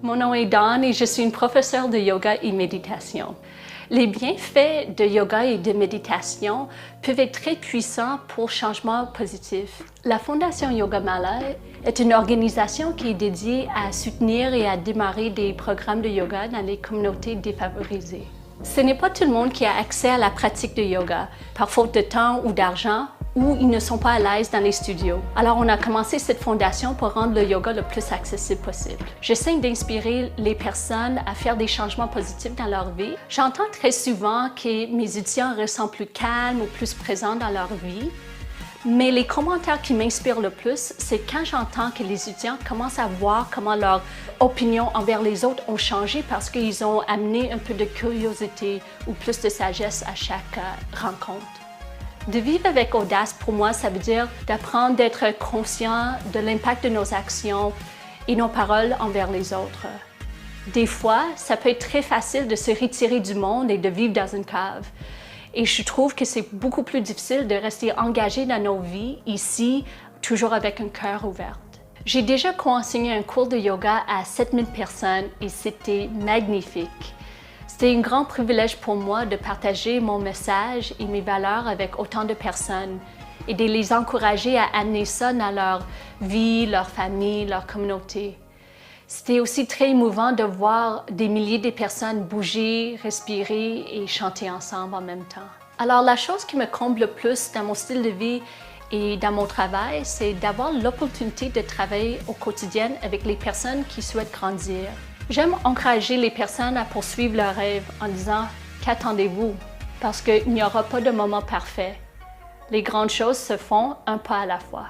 Mon nom est Dawn et je suis une professeure de yoga et méditation. Les bienfaits de yoga et de méditation peuvent être très puissants pour le changement positif. La Fondation Yogamala est une organisation qui est dédiée à soutenir et à démarrer des programmes de yoga dans les communautés défavorisées. Ce n'est pas tout le monde qui a accès à la pratique de yoga, par faute de temps ou d'argent, ou ils ne sont pas à l'aise dans les studios. Alors on a commencé cette fondation pour rendre le yoga le plus accessible possible. J'essaie d'inspirer les personnes à faire des changements positifs dans leur vie. J'entends très souvent que mes étudiants ressentent plus calmes ou plus présents dans leur vie. Mais les commentaires qui m'inspirent le plus, c'est quand j'entends que les étudiants commencent à voir comment leur opinion envers les autres ont changé parce qu'ils ont amené un peu de curiosité ou plus de sagesse à chaque rencontre. De vivre avec audace, pour moi, ça veut dire d'apprendre d'être conscient de l'impact de nos actions et nos paroles envers les autres. Des fois, ça peut être très facile de se retirer du monde et de vivre dans une cave. Et je trouve que c'est beaucoup plus difficile de rester engagé dans nos vies ici, toujours avec un cœur ouvert. J'ai déjà co-enseigné un cours de yoga à 7000 personnes et c'était magnifique. C'était un grand privilège pour moi de partager mon message et mes valeurs avec autant de personnes et de les encourager à amener ça dans leur vie, leur famille, leur communauté. C'était aussi très émouvant de voir des milliers de personnes bouger, respirer et chanter ensemble en même temps. Alors la chose qui me comble le plus dans mon style de vie et dans mon travail, c'est d'avoir l'opportunité de travailler au quotidien avec les personnes qui souhaitent grandir. J'aime encourager les personnes à poursuivre leurs rêves en disant « qu'attendez-vous » parce qu'il n'y aura pas de moment parfait. Les grandes choses se font un pas à la fois.